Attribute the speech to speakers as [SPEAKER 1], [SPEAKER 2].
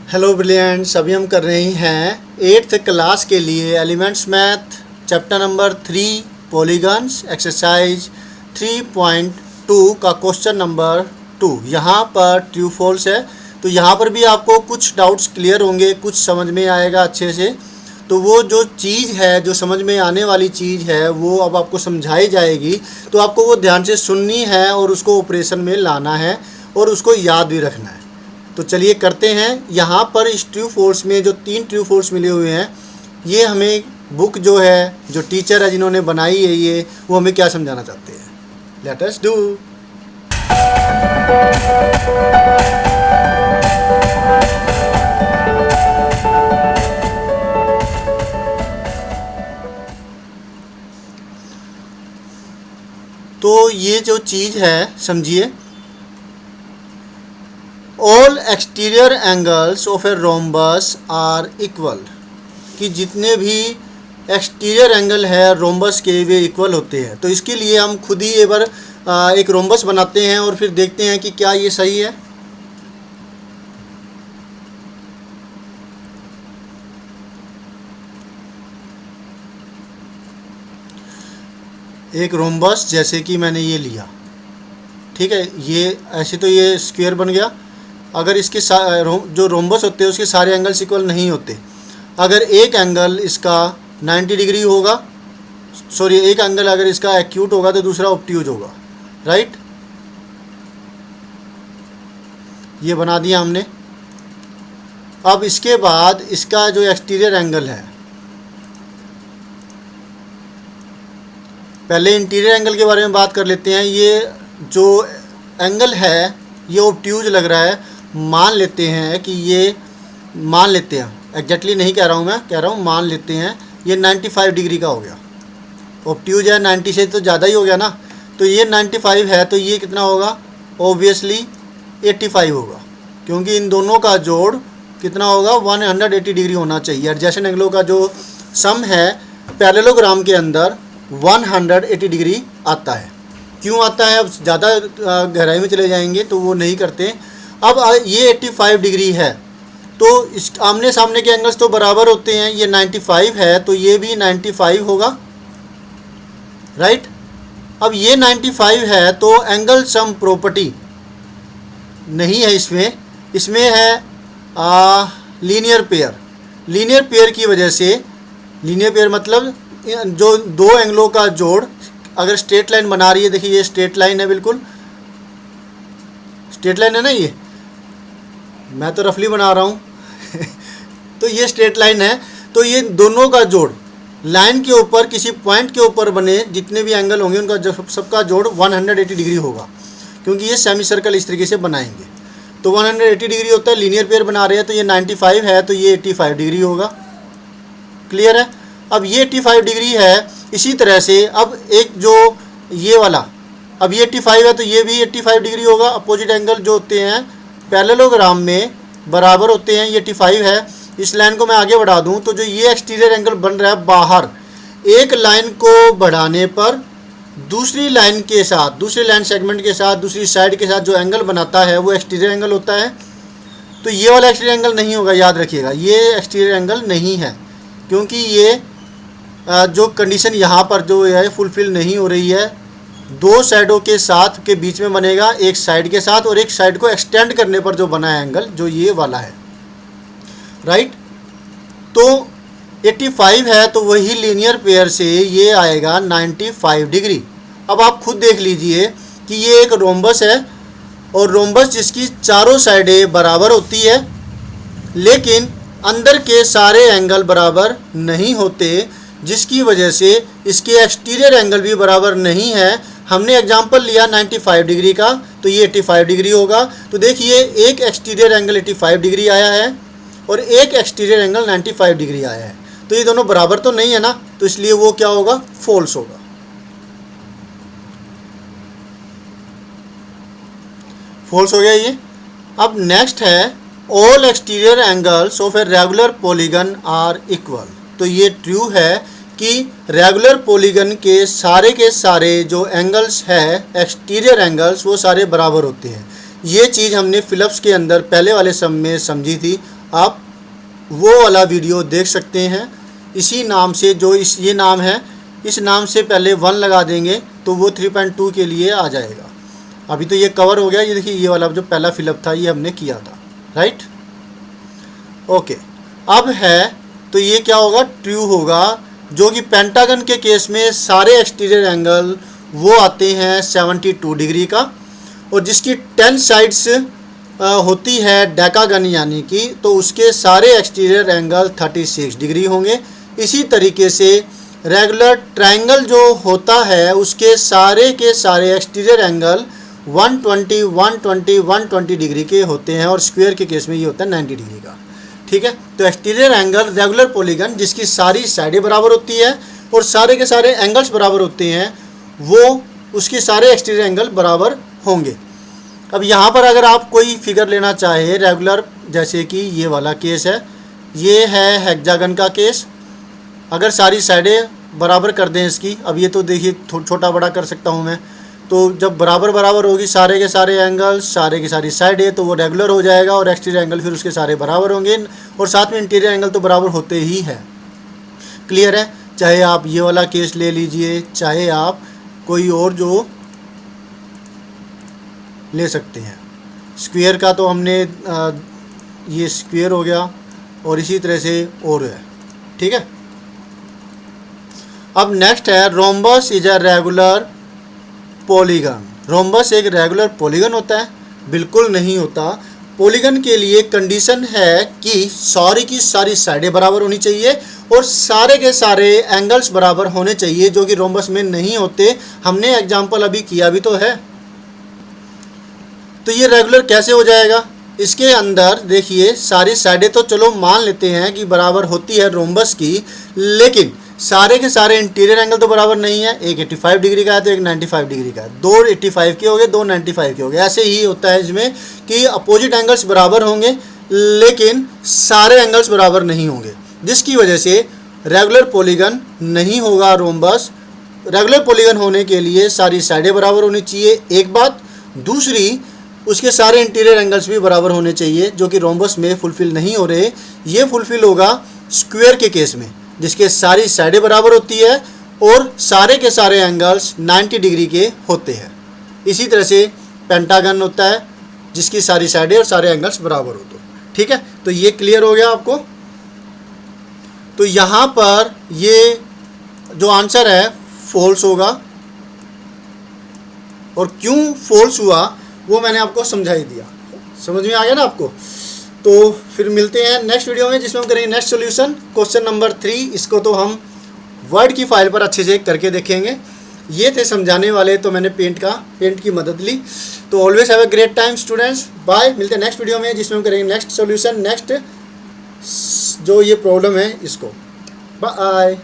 [SPEAKER 1] Hello brilliants, अभी हम कर रहे हैं 8th क्लास के लिए elements math chapter number 3 polygons exercise 3.2 का क्वेश्चन नंबर 2। यहाँ पर ट्रू फॉल्स है, तो यहाँ पर भी आपको कुछ डाउट्स क्लियर होंगे, कुछ समझ में आएगा अच्छे से। तो वो जो चीज़ है, जो समझ में आने वाली चीज़ है, वो अब आपको समझाई जाएगी, तो आपको वो ध्यान से सुननी है और उसको ऑपरेशन में लाना है और उसको याद भी रखना है। तो चलिए करते हैं। यहाँ पर इस ट्रू फॉल्स में जो 3 ट्रू फॉल्स मिले हुए हैं, ये हमें बुक जो है, जो टीचर है जिन्होंने बनाई है, ये वो हमें क्या समझाना चाहते हैं। Let us do. तो ये जो चीज़ है, समझिए, all exterior angles of a rhombus are equal, कि जितने भी एक्सटीरियर एंगल है रोम्बस के वे इक्वल होते हैं। तो इसके लिए हम खुद ही एक बार एक रोम्बस बनाते हैं और फिर देखते हैं कि क्या ये सही है। एक रोम्बस जैसे कि मैंने ये लिया, ठीक है, ये ऐसे तो ये स्क्वायर बन गया। अगर इसके जो रोम्बस होते हैं उसके सारे एंगल्स इक्वल नहीं होते। अगर एक एंगल इसका 90 डिग्री होगा, सॉरी, एक एंगल अगर इसका एक्यूट होगा तो दूसरा ऑब्ट्यूज होगा, राइट। ये बना दिया हमने। अब इसके बाद इसका जो एक्सटीरियर एंगल है, पहले इंटीरियर एंगल के बारे में बात कर लेते हैं। ये जो एंगल है ये ऑब्ट्यूज लग रहा है, मान लेते हैं कि ये, मान लेते हैं, एग्जैक्टली नहीं कह रहा हूँ मैं, कह रहा हूँ मान लेते हैं ये 95 डिग्री का हो गया। ऑब्ट्यूज है, 90 से तो ज़्यादा ही हो गया ना। तो ये 95 है, तो ये कितना होगा, ऑब्वियसली 85 होगा, क्योंकि इन दोनों का जोड़ कितना होगा, 180 डिग्री होना चाहिए। एडजेसेंट एंगलों का जो सम है पैरेललोग्राम के अंदर 180 डिग्री आता है। क्यों आता है, अब ज़्यादा गहराई में चले जाएंगे तो वो नहीं करते। अब ये 85 डिग्री है, तो इस आमने सामने के एंगल्स तो बराबर होते हैं। ये 95 है तो ये भी 95 होगा, राइट। अब ये 95 है तो एंगल सम प्रॉपर्टी नहीं है इसमें, इसमें है लीनियर पेयर। लीनियर पेयर की वजह से, लीनियर पेयर मतलब जो दो एंगलों का जोड़ अगर स्ट्रेट लाइन बना रही है, देखिए ये स्ट्रेट लाइन है, बिल्कुल स्ट्रेट लाइन है ना, ये मैं तो रफली बना रहा हूँ तो ये स्ट्रेट लाइन है, तो ये दोनों का जोड़ लाइन के ऊपर किसी पॉइंट के ऊपर बने जितने भी एंगल होंगे उनका सबका जोड़ 180 डिग्री होगा, क्योंकि ये सेमी सर्कल इस तरीके से बनाएंगे तो 180 डिग्री होता है। लीनियर पेयर बना रहे हैं तो ये 95 है तो ये 85 डिग्री होगा। क्लियर है। अब ये 85 डिग्री है। इसी तरह से अब एक जो ये वाला, अब ये 85 है तो ये भी 85 डिग्री होगा। अपोजिट एंगल जो होते हैं पैरेललोग्राम में बराबर होते हैं, ये 85 है। इस लाइन को मैं आगे बढ़ा दूं तो जो ये एक्सटीरियर एंगल बन रहा है बाहर, एक लाइन को बढ़ाने पर दूसरी लाइन के साथ, दूसरे लाइन सेगमेंट के साथ, दूसरी साइड के साथ जो एंगल बनाता है वो एक्सटीरियर एंगल होता है। तो ये वाला एक्सटीरियर एंगल नहीं होगा, याद रखिएगा, ये एक्सटीरियर एंगल नहीं है, क्योंकि ये जो कंडीशन यहाँ पर जो है फुलफिल नहीं हो रही है। दो साइडों के साथ के बीच में बनेगा, एक साइड के साथ, और एक साइड को एक्सटेंड करने पर जो बना है एंगल, जो ये वाला है, राइट। तो 85 है तो वही लीनियर पेयर से ये आएगा 95 डिग्री। अब आप खुद देख लीजिए कि ये एक रोम्बस है, और रोम्बस जिसकी चारों साइडें बराबर होती है, लेकिन अंदर के सारे एंगल बराबर नहीं होते, जिसकी वजह से इसके एक्सटीरियर एंगल भी बराबर नहीं है। हमने एग्जांपल लिया 95 डिग्री का, तो ये 85 डिग्री होगा। तो देखिए एक एक्सटीरियर एंगल 85 डिग्री आया है और एक एक्सटीरियर एंगल 95 डिग्री आया है, तो ये दोनों बराबर तो नहीं है ना, तो इसलिए वो क्या होगा, फॉल्स होगा। फॉल्स हो गया ये। अब नेक्स्ट है all exterior angles of a regular polygon are equal. तो ये ट्रू है कि रेगुलर पॉलीगन के सारे जो एंगल्स है, एक्सटीरियर एंगल्स, वो सारे बराबर होते हैं। ये चीज़ हमने फिलिप्स के अंदर पहले वाले सम में समझी थी। आप वो वाला वीडियो देख सकते हैं। इसी नाम से, जो ये नाम है, इस नाम से पहले 1 लगा देंगे तो वो 3.2 के लिए आ जाएगा। अभी तो ये कवर हो गया, ये देखिए ये वाला जो पहला फिलअप था ये हमने किया था, राइट। ओके, अब है तो ये क्या होगा, ट्रू होगा, जो कि पेंटागन के केस में सारे एक्सटीरियर एंगल वो आते हैं 72 डिग्री का, और जिसकी 10 साइड्स होती है डेकागन यानी कि, तो उसके सारे एक्सटीरियर एंगल 36 डिग्री होंगे। इसी तरीके से रेगुलर ट्रायंगल जो होता है उसके सारे के सारे एक्सटीरियर एंगल 120, 120, 120 डिग्री के होते हैं, और स्क्वायर के केस में ये होता है 90 डिग्री का, ठीक है। तो एक्सटीरियर एंगल रेगुलर पॉलीगन जिसकी सारी साइडें बराबर होती है और सारे के सारे एंगल्स बराबर होते हैं, वो उसके सारे एक्सटीरियर एंगल बराबर होंगे। अब यहाँ पर अगर आप कोई फिगर लेना चाहे रेगुलर, जैसे कि ये वाला केस है, ये है हेक्सागन का केस, अगर सारी साइडें बराबर कर दें इसकी, अब ये तो देखिए छोटा बड़ा कर सकता हूँ मैं, तो जब बराबर बराबर होगी सारे के सारे एंगल, सारे की सारी साइडें, तो वो रेगुलर हो जाएगा, और एक्सटीरियर एंगल फिर उसके सारे बराबर होंगे, और साथ में इंटीरियर एंगल तो बराबर होते ही है। क्लियर है। चाहे आप ये वाला केस ले लीजिए, चाहे आप कोई और जो ले सकते हैं। स्क्वायर का तो हमने ये स्क्वायर हो गया, और इसी तरह से और है, ठीक है। अब नेक्स्ट है rhombus is a regular polygon. Rhombus एक रेगुलर पॉलीगन होता है? बिल्कुल नहीं होता। पॉलीगन के लिए कंडीशन है कि सारी की सारी साइडें बराबर होनी चाहिए और सारे के सारे एंगल्स बराबर होने चाहिए, जो कि रोम्बस में नहीं होते। हमने एग्जांपल अभी किया भी तो है। तो ये रेगुलर कैसे हो जाएगा? इसके अंदर देखिए सारी साइडें तो चलो मान लेते हैं कि बराबर होती है रोम्बस की, लेकिन सारे के सारे इंटीरियर एंगल तो बराबर नहीं है। एक 85 डिग्री का है तो एक 95 डिग्री का है, दो 85 के हो गए, दो 95 के हो गए। ऐसे ही होता है इसमें कि अपोजिट एंगल्स बराबर होंगे लेकिन सारे एंगल्स बराबर नहीं होंगे, जिसकी वजह से रेगुलर पॉलीगन नहीं होगा रोम्बस। रेगुलर पॉलीगन होने के लिए सारी साइडें बराबर होनी चाहिए, एक बात। दूसरी, उसके सारे इंटीरियर एंगल्स भी बराबर होने चाहिए, जो कि रोम्बस में फुलफिल नहीं हो रहे। ये फुलफिल होगा स्क्वायर के केस में, जिसके सारी साइडें बराबर होती है और सारे के सारे एंगल्स 90 डिग्री के होते हैं। इसी तरह से पेंटागन होता है, जिसकी सारी साइडें और सारे एंगल्स बराबर होते हैं, ठीक है। तो ये क्लियर हो गया आपको। तो यहाँ पर ये जो आंसर है फॉल्स होगा, और क्यों फॉल्स हुआ वो मैंने आपको समझा ही दिया। समझ में आ गया ना आपको? तो फिर मिलते हैं नेक्स्ट वीडियो में, जिसमें हम करेंगे नेक्स्ट सॉल्यूशन, क्वेश्चन नंबर 3। इसको तो हम वर्ड की फाइल पर अच्छे से करके देखेंगे। ये थे समझाने वाले, तो मैंने पेंट की मदद ली। तो always have a great time students. Bye. मिलते हैं नेक्स्ट वीडियो में, जिसमें हम करेंगे नेक्स्ट सॉल्यूशन, नेक्स्ट जो ये प्रॉब्लम है इसको। बाय।